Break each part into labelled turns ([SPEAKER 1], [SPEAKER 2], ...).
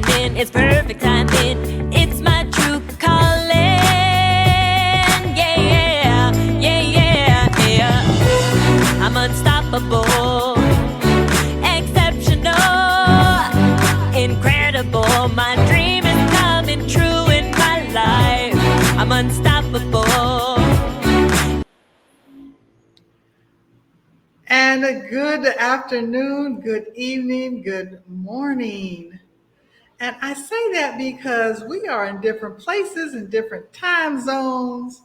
[SPEAKER 1] rhyming, it's perfect timing. It's my true calling. Yeah, yeah, yeah, yeah, yeah. I'm unstoppable, exceptional, incredible. My dream is coming true in my life. I'm unstoppable.
[SPEAKER 2] And a good afternoon, good evening, good morning. And I say that because we are in different places and different time zones.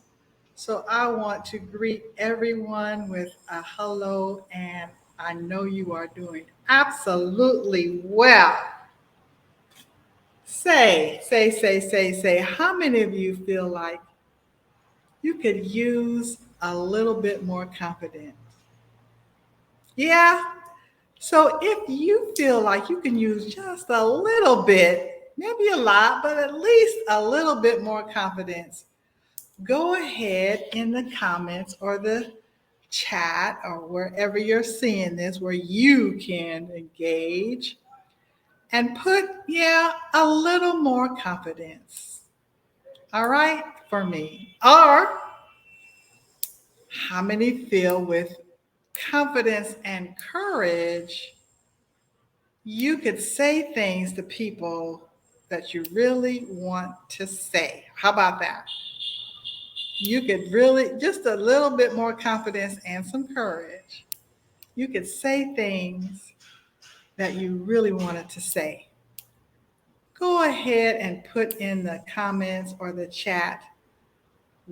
[SPEAKER 2] So I want to greet everyone with a hello, and I know you are doing absolutely well. Say, how many of you feel like you could use a little bit more confidence? Yeah. So if you feel like you can use just a little bit, maybe a lot, but at least a little bit more confidence, go ahead in the comments or the chat or wherever you're seeing this, where you can engage and put, yeah, a little more confidence. All right, for me. Or how many feel with confidence and courage you could say things to people that you really want to say? How about that? You could really, just a little bit more confidence and some courage. You could say things that you really wanted to say. Go ahead and put in the comments or the chat,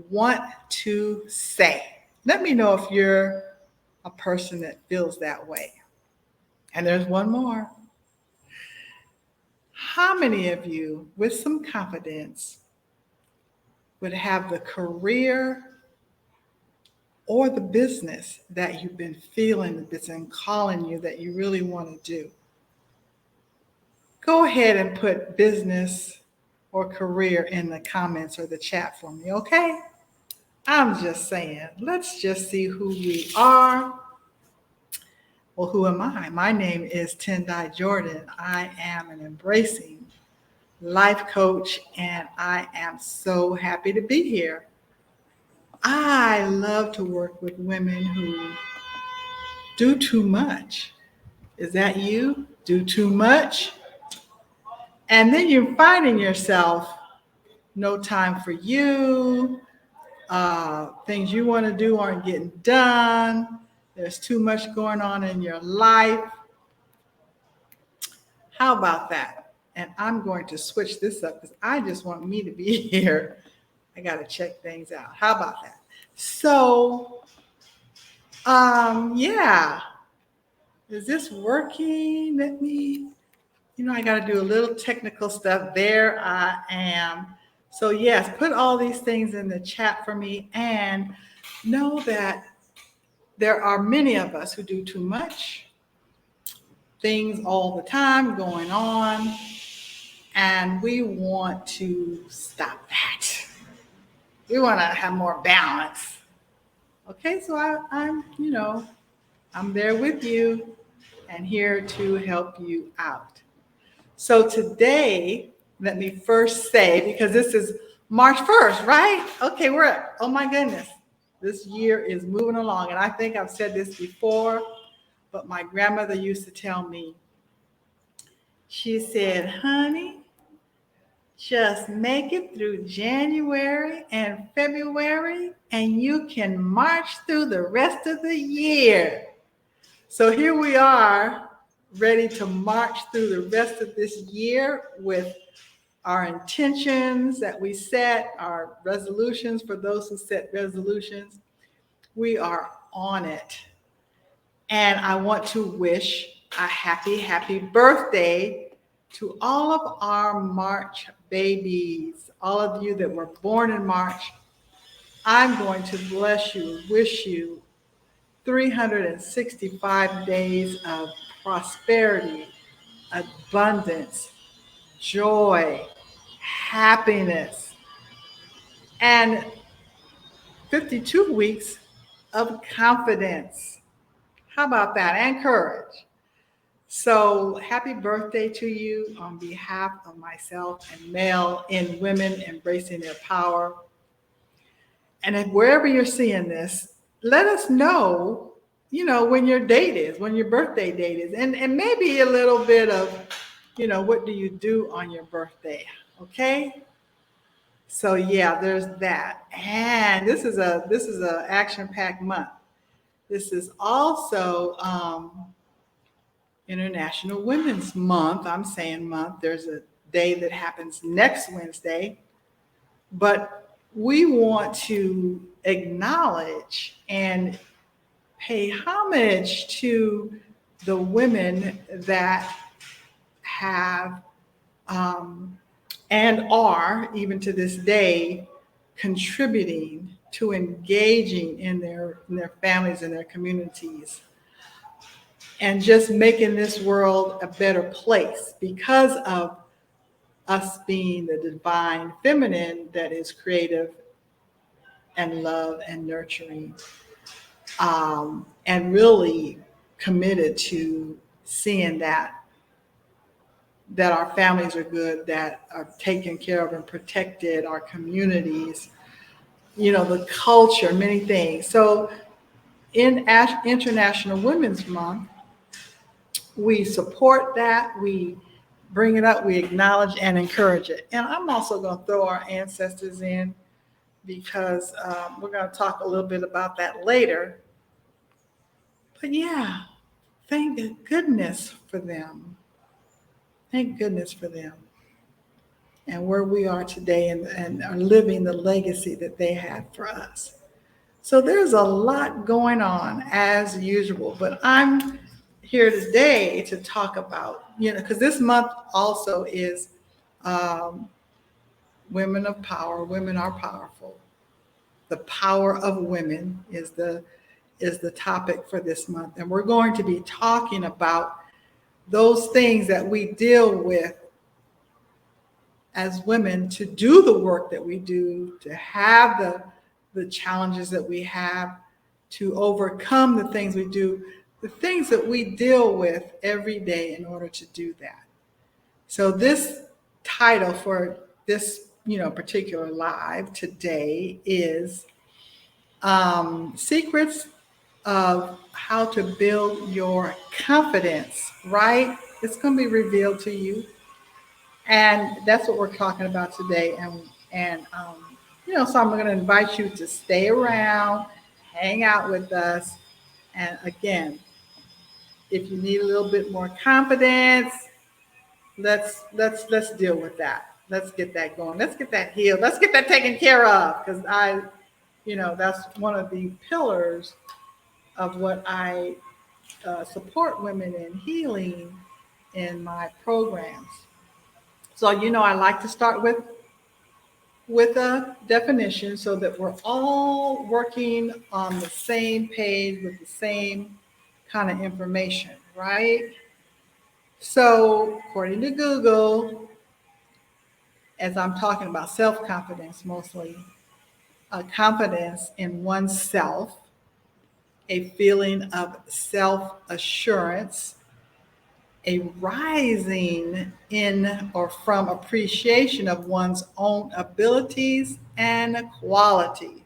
[SPEAKER 2] want to say. Let me know if you're a person that feels that way. And there's one more. How many of you, with some confidence, would have the career or the business that you've been feeling that's been calling you that you really want to do? Go ahead and put business or career in the comments or the chat for me, okay? I'm just saying, let's just see who we are. Well, who am I? My name is Tendai Jordan. I am an embracing life coach, and I am so happy to be here. I love to work with women who do too much. Is that you? Do too much? And then you're finding yourself no time for you. Things you want to do aren't getting done. There's too much going on in your life. How about that? And I'm going to switch this up because I just want me to be here. I got to check things out. How about that? So, yeah, is this working? Let me, I got to do a little technical stuff. There I am. So, yes, put all these things in the chat for me and know that there are many of us who do too much, things all the time going on, and we want to stop that. We want to have more balance. Okay, so I'm there with you and here to help you out. So today, let me first say, because this is March 1st, right? Okay, oh my goodness, this year is moving along. And I think I've said this before, but my grandmother used to tell me, she said, honey, just make it through January and February, and you can march through the rest of the year. So here we are, ready to march through the rest of this year with our intentions that we set, our resolutions for those who set resolutions. We are on it. And I want to wish a happy birthday to all of our March babies, all of you that were born in March. I'm going to bless you, wish you 365 days of prosperity, abundance, joy, happiness, and 52 weeks of confidence. How about that? And courage. So happy birthday to you on behalf of myself and Mel in Women Embracing Their Power. And if wherever you're seeing this, let us know, when your date is, when your birthday date is, and maybe a little bit of, what do you do on your birthday? Okay. So yeah, there's that. And this is a action-packed month. This is also International Women's Month. I'm saying month. There's a day that happens next Wednesday, but we want to acknowledge and pay homage to the women that have um, and are, even to this day, contributing to engaging in their families and their communities and just making this world a better place because of us being the divine feminine that is creative and love and nurturing, and really committed to seeing that our families are good, that are taken care of and protected, our communities, the culture, many things. So in International Women's Month, we support that, we bring it up, we acknowledge and encourage it. And I'm also going to throw our ancestors in because we're going to talk a little bit about that later. But yeah, thank goodness for them. Thank goodness for them and where we are today and are living the legacy that they had for us. So there's a lot going on as usual, but I'm here today to talk about, because this month also is um, Women of Power. Women are powerful. The power of women is the topic for this month, and we're going to be talking about those things that we deal with as women to do the work that we do, to have the challenges that we have, to overcome the things we do, the things that we deal with every day in order to do that. So this title for this, particular live today is Secrets of How to Build Your Confidence, right? It's going to be revealed to you. And that's what we're talking about today. And so I'm going to invite you to stay around, hang out with us. And again, if you need a little bit more confidence, let's deal with that. Let's get that going. Let's get that healed. Let's get that taken care of. Because that's one of the pillars of what I support women in healing in my programs. So I like to start with a definition so that we're all working on the same page with the same kind of information, right? So according to Google, as I'm talking about self-confidence mostly, confidence in oneself, a feeling of self-assurance, a rising in or from appreciation of one's own abilities and qualities.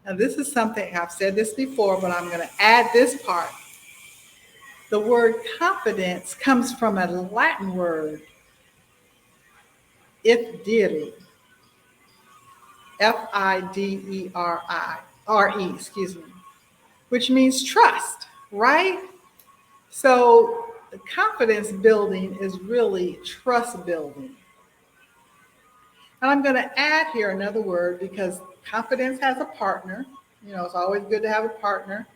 [SPEAKER 2] Now, this is something I've said this before, but I'm going to add this part. The word confidence comes from a Latin word, fidere, Fidere, excuse me, which means trust, right? So the confidence building is really trust building. And I'm going to add here another word because confidence has a partner. It's always good to have a partner.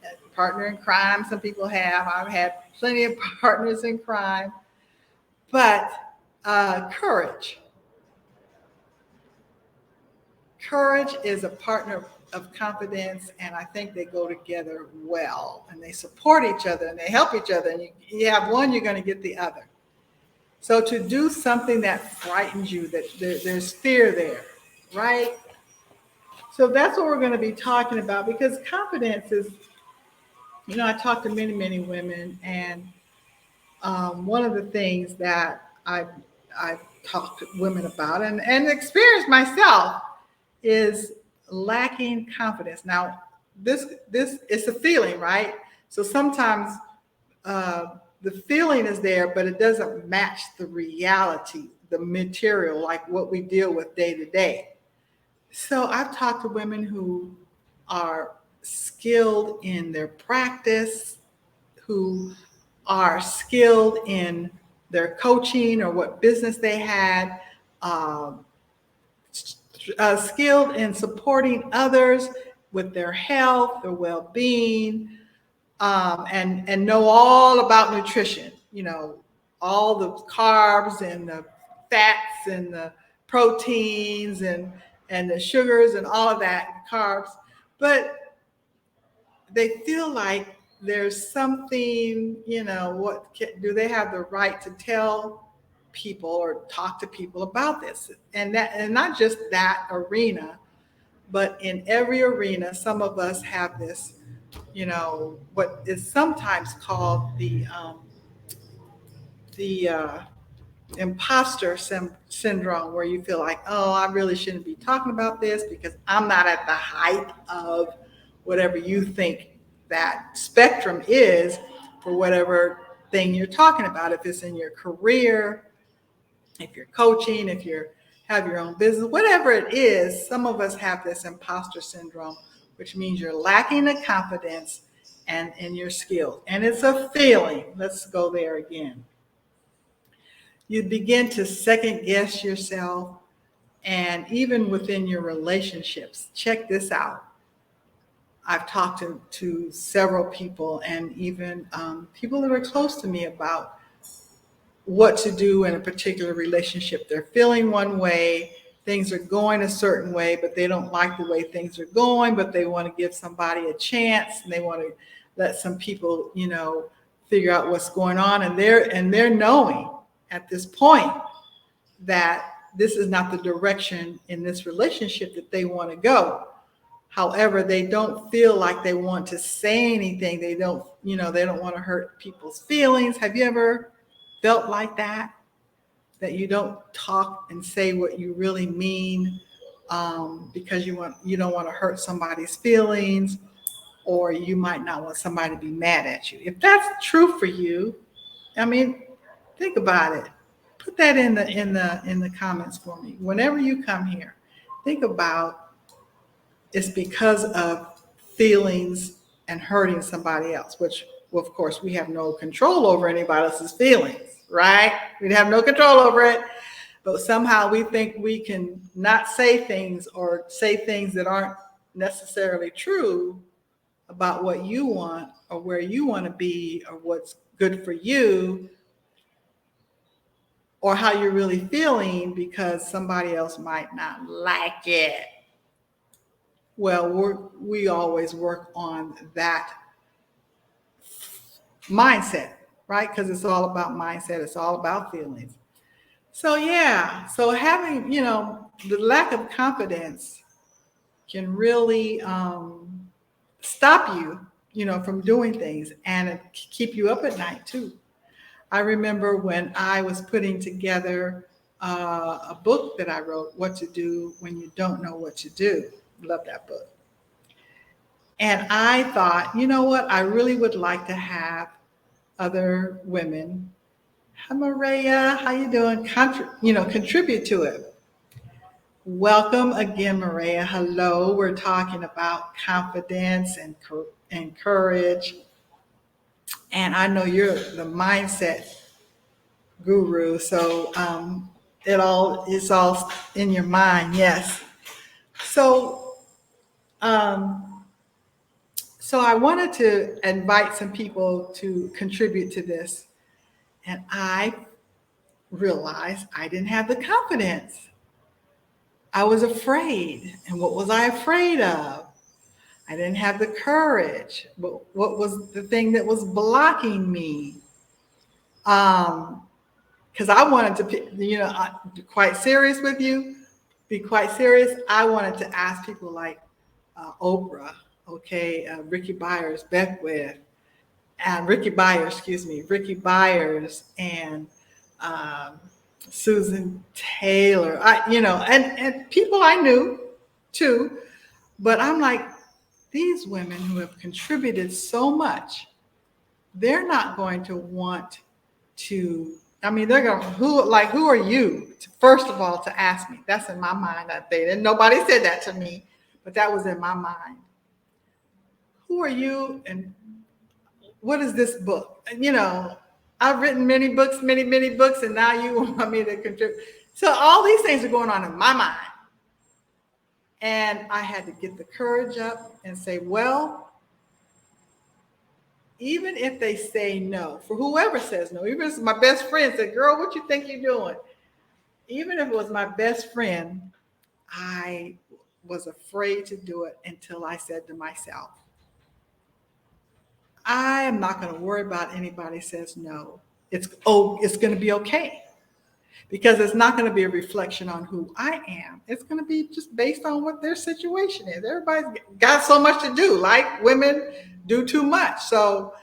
[SPEAKER 2] A partner in crime, some people have. I've had plenty of partners in crime. But courage. Courage is a partner of confidence, and I think they go together well, and they support each other, and they help each other. And you have one, you're going to get the other. So to do something that frightens you, that there's fear there, right? So that's what we're going to be talking about because confidence is I talk to many, many women, and one of the things that I've talked to women about and experienced myself is lacking confidence. Now, this is a feeling, right? So sometimes the feeling is there, but it doesn't match the reality, the material, like what we deal with day to day. So I've talked to women who are skilled in their practice, who are skilled in their coaching or what business they had, um, skilled in supporting others with their health, their well-being, and know all about nutrition. All the carbs and the fats and the proteins and the sugars and all of that carbs, but they feel like there's something. Do they have the right to tell people or talk to people about this? And not just that arena, but in every arena, some of us have this, what is sometimes called the imposter syndrome, where you feel like, oh, I really shouldn't be talking about this because I'm not at the height of whatever you think that spectrum is for whatever thing you're talking about. If it's in your career, if you're coaching, if you have your own business, whatever it is, some of us have this imposter syndrome, which means you're lacking the confidence and in your skills. And it's a feeling. Let's go there again. You begin to second guess yourself, and even within your relationships. Check this out. I've talked to several people, and even people that are close to me, about what to do in a particular relationship. They're feeling one way, things are going a certain way, but they don't like the way things are going, but they want to give somebody a chance, and they want to let some people, figure out what's going on, and they're knowing at this point that this is not the direction in this relationship that they want to go. However, they don't feel like they want to say anything. They don't want to hurt people's feelings. Have you ever felt like that? That you don't talk and say what you really mean, because you don't want to hurt somebody's feelings, or you might not want somebody to be mad at you. If that's true for you, I mean, think about it. Put that in the comments for me. Whenever you come here, think about, it's because of feelings and hurting somebody else, which, well, of course, we have no control over anybody else's feelings, right? We have no control over it. But somehow we think we can not say things, or say things that aren't necessarily true about what you want or where you want to be or what's good for you or how you're really feeling, because somebody else might not like it. Well, we always work on that mindset, right? Because it's all about mindset. It's all about feelings. So yeah, so having, the lack of confidence can really stop you, from doing things, and it keep you up at night too. I remember when I was putting together a book that I wrote, What to Do When You Don't Know What to Do. Love that book. And I thought, you know what? I really would like to have other women. Hi, Maria. How you doing? Contribute to it. Welcome again, Maria. Hello. We're talking about confidence and courage. And I know you're the mindset guru, so it's all in your mind. Yes. So um, so I wanted to invite some people to contribute to this, and I realized I didn't have the confidence. I was afraid. And what was I afraid of? I didn't have the courage. But what was the thing that was blocking me? Because I wanted to, be quite serious with you, be quite serious. I wanted to ask people like Oprah, okay, Ricky Byers, Beckwith, Ricky Byers and um, Susan Taylor, and people I knew too, but I'm like, these women who have contributed so much, they're not going to want to, I mean, they're going to, who are you, first of all, to ask me? That's in my mind. Nobody said that to me, but that was in my mind. Who are you and what is this book? I've written many books, many books, and now you want me to contribute. So all these things are going on in my mind. And I had to get the courage up and say, well, even if they say no, for whoever says no, even if it's my best friend said, girl, what you think you're doing? Even if it was my best friend, I was afraid to do it until I said to myself, I am not going to worry about anybody says no. It's going to be okay, because it's not going to be a reflection on who I am. It's going to be just based on what their situation is. Everybody's got so much to do. Like, women do too much. So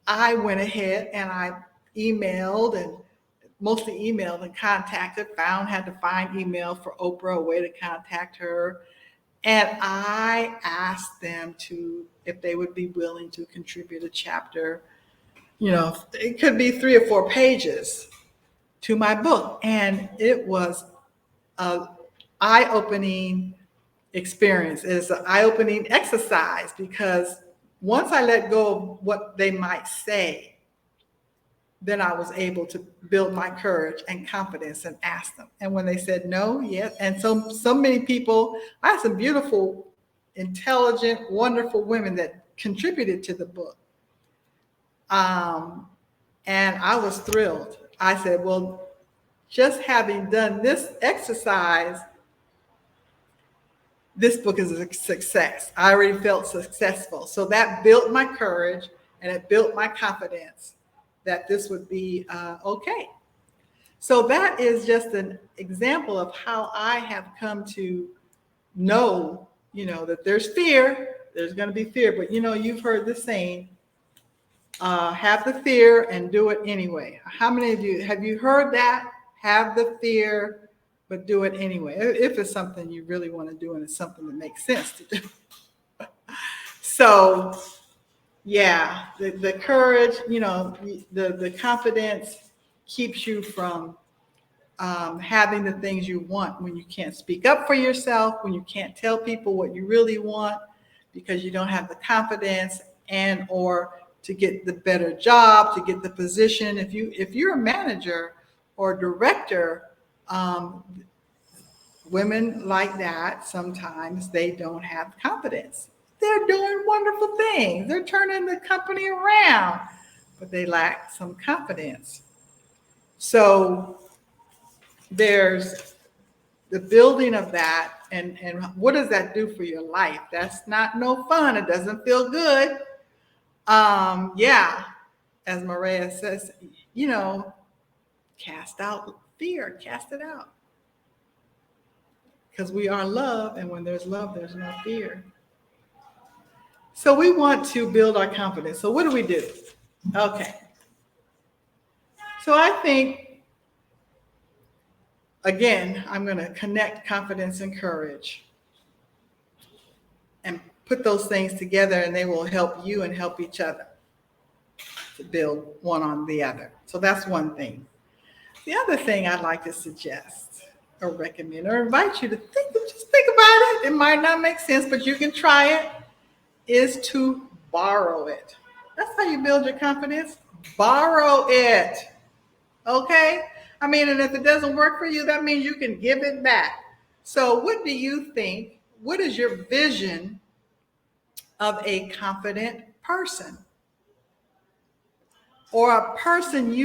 [SPEAKER 2] I went ahead and I emailed, and mostly emailed and contacted, had to find email for Oprah, a way to contact her. And I asked them if they would be willing to contribute a chapter, it could be 3 or 4 pages to my book. And it was an eye-opening experience. It's an eye-opening exercise, because once I let go of what they might say, then I was able to build my courage and confidence and ask them. And when they said no, yes. And so many people, I had some beautiful, intelligent, wonderful women that contributed to the book. And I was thrilled. I said, well, just having done this exercise, this book is a success. I already felt successful. So that built my courage, and it built my confidence that this would be okay. So that is just an example of how I have come to know, that there's fear. There's going to be fear, but you've heard the saying, have the fear and do it anyway. How many of you have you heard that? Have the fear, but do it anyway. If it's something you really want to do and it's something that makes sense to do. So yeah, the courage, the confidence keeps you from having the things you want when you can't speak up for yourself, when you can't tell people what you really want because you don't have the confidence, and or to get the better job, to get the position. If you're a manager or director, women like that, sometimes they don't have confidence. They're doing wonderful things. They're turning the company around, but they lack some confidence. So there's the building of that, and what does that do for your life? That's not no fun. It doesn't feel good. Yeah, as Maria says, cast out fear, cast it out. Because we are love, and when there's love, there's no fear. So we want to build our confidence. So what do we do? Okay. So I think, again, I'm going to connect confidence and courage and put those things together, and they will help you and help each other to build one on the other. So that's one thing. The other thing I'd like to suggest or recommend or invite you to just think about it. It might not make sense, but you can try it, is to borrow it. That's how you build your confidence. Borrow it. Okay? I mean, and if it doesn't work for you, that means you can give it back. So what do you think? What is your vision of a confident person? Or a person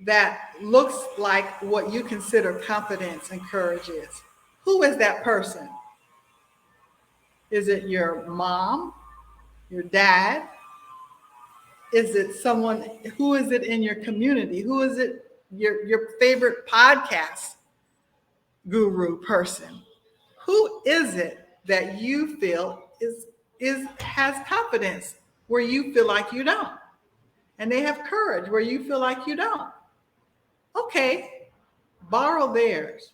[SPEAKER 2] that looks like what you consider confidence and courage is? Who is that person? Is it your mom, your dad? Is it someone, who is it in your community? Who is it, your favorite podcast guru person? Who is it that you feel has confidence where you feel like you don't. And they have courage where you feel like you don't. Okay, borrow theirs.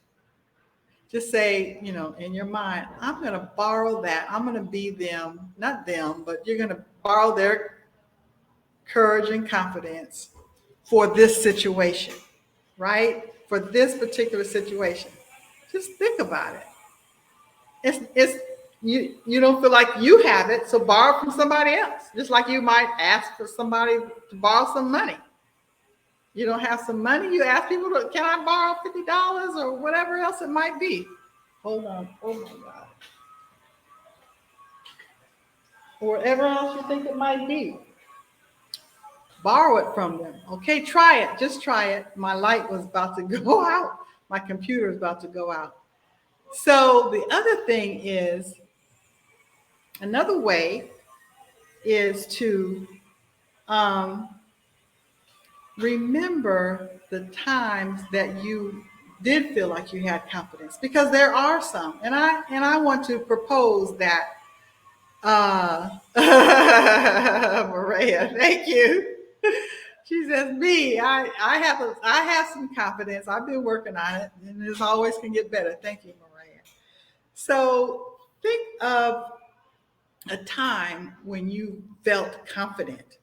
[SPEAKER 2] Just say, in your mind, I'm going to borrow that. I'm going to be them, not them, but you're going to borrow their courage and confidence for this situation, right? For this particular situation. Just think about it. It's you don't feel like you have it, so borrow from somebody else. Just like you might ask for somebody to borrow some money. You don't have some money, you ask people, can I borrow $50 or whatever else it might be? Hold on. Oh my God. Or whatever else you think it might be. Borrow it from them. Okay, try it. Just try it. My light was about to go out. My computer is about to go out. So the other thing is, another way is to remember the times that you did feel like you had confidence, because there are some, and I want to propose that. Maria, thank you. She says, "Me, I have some confidence. I've been working on it, and it always can get better." Thank you, Maria. So think of a time when you felt confident,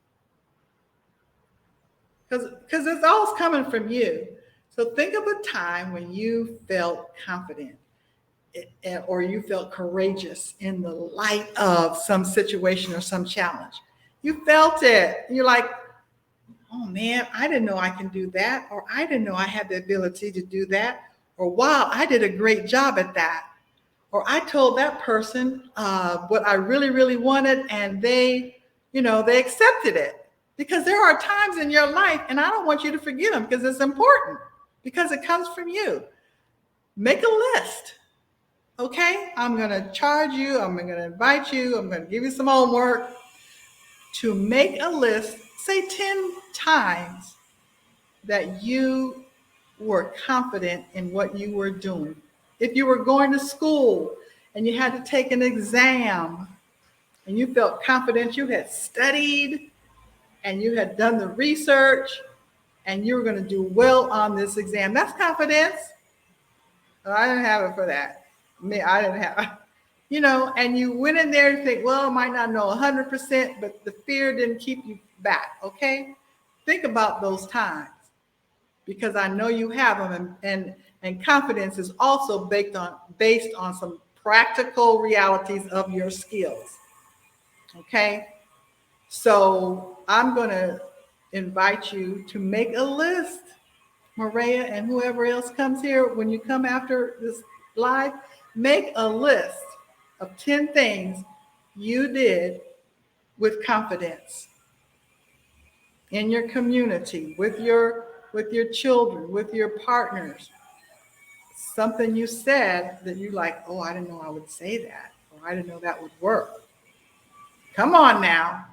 [SPEAKER 2] because it's always coming from you. So think of a time when you felt confident, or you felt courageous in the light of some situation or some challenge. You felt it. You're like, oh man, I didn't know I can do that, or I didn't know I had the ability to do that, or wow, I did a great job at that, or I told that person what I really, really wanted, and they accepted it. Because there are times in your life, and I don't want you to forget them because it's important, because it comes from you. Make a list. Okay, I'm going to charge you, I'm going to invite you, I'm going to give you some homework to make a list, say 10 times that you were confident in what you were doing. If you were going to school and you had to take an exam and you felt confident, you had studied and you had done the research and you were going to do well on this exam, that's confidence. I didn't have it for that. I didn't have, and you went in there and think, well, I might not know 100%, but the fear didn't keep you back. Okay. Think about those times, because I know you have them, and confidence is also based on some practical realities of your skills. Okay. So I'm going to invite you to make a list, Maria, and whoever else comes here, when you come after this live, make a list of 10 things you did with confidence in your community, with your children, with your partners. Something you said that you like, oh, I didn't know I would say that, or I didn't know that would work. Come on now.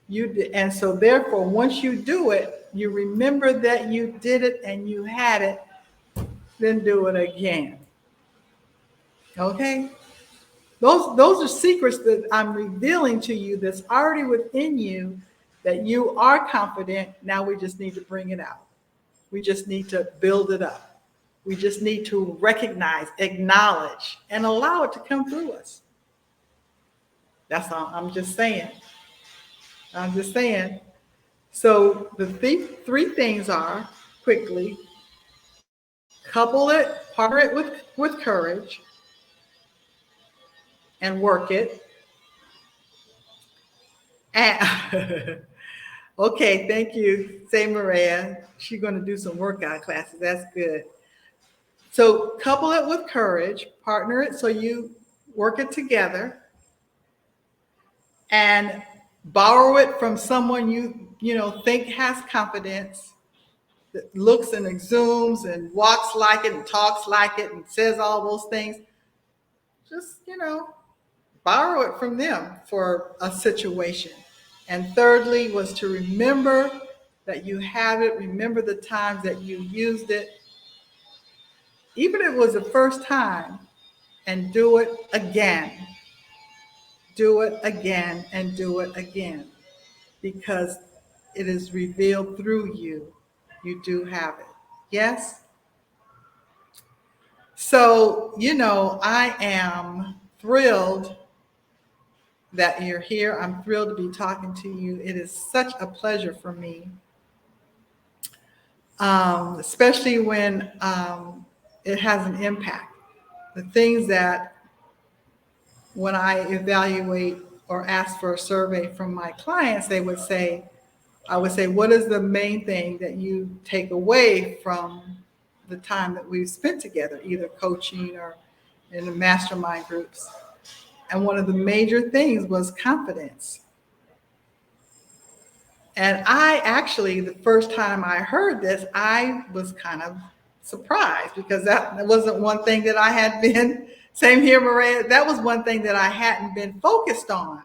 [SPEAKER 2] You did. And so therefore, once you do it, you remember that you did it and you had it, then do it again. Okay? Those are secrets that I'm revealing to you, that's already within you, that you are confident. Now we just need to bring it out. We just need to build it up. We just need to recognize, acknowledge, and allow it to come through us. That's all. I'm just saying. So the three things are, quickly, couple it, partner it with courage, and work it. And okay, thank you. Say Maria. She's going to do some workout classes. That's good. So couple it with courage, partner it so you work it together, and borrow it from someone you think has confidence, that looks and exudes and walks like it and talks like it and says all those things. Just, borrow it from them for a situation. And thirdly was to remember that you have it. Remember the times that you used it, even if it was the first time, and do it again. do it again and do it again because it is revealed through you. You do have it. Yes? So, I am thrilled that you're here. I'm thrilled to be talking to you. It is such a pleasure for me, especially when it has an impact. The things that when I evaluate or ask for a survey from my clients, I would say, what is the main thing that you take away from the time that we've spent together, either coaching or in the mastermind groups? And one of the major things was confidence. And the first time I heard this, I was kind of surprised because that wasn't one thing that I had been, same here, Maria, that was one thing that I hadn't been focused on.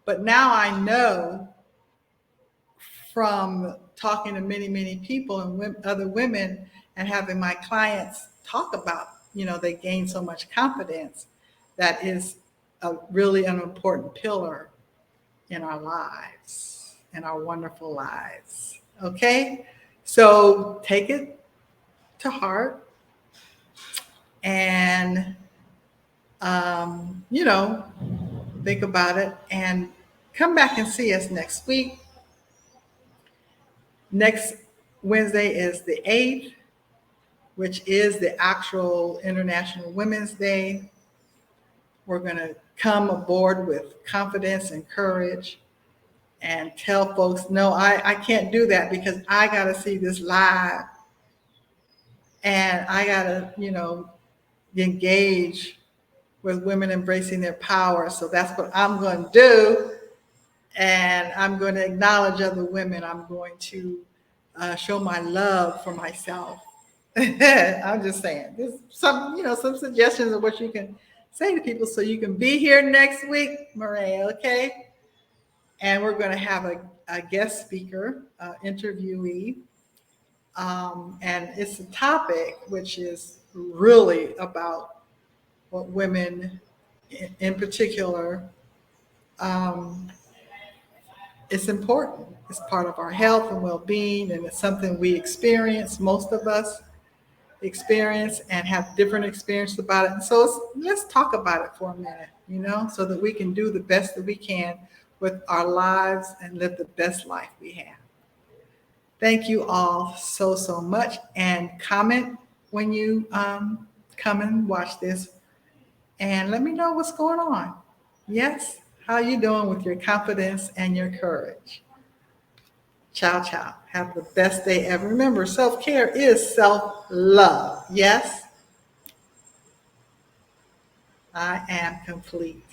[SPEAKER 2] But now I know from talking to many, many people and other women and having my clients talk about, they gain so much confidence. That is really an important pillar in our lives, in our wonderful lives. Okay? So take it to heart and, think about it and come back and see us next week. Next Wednesday is the 8th, which is the actual International Women's Day. We're going to come aboard with confidence and courage and tell folks, no, I can't do that because I got to see this live and I got to, engage with women embracing their power. So that's what I'm going to do. And I'm going to acknowledge other women. I'm going to show my love for myself. I'm just saying, there's some suggestions of what you can say to people so you can be here next week, Maria, okay? And we're going to have a guest speaker, interviewee. And it's a topic which is really about what women in particular, it's important. It's part of our health and well-being, and it's something we experience, most of us experience and have different experiences about it. And so let's talk about it for a minute, so that we can do the best that we can with our lives and live the best life we have. Thank you all so, so much. And comment when you come and watch this and let me know what's going on. Yes? How you doing with your confidence and your courage? Ciao, ciao. Have the best day ever. Remember, self-care is self-love. Yes? I am complete.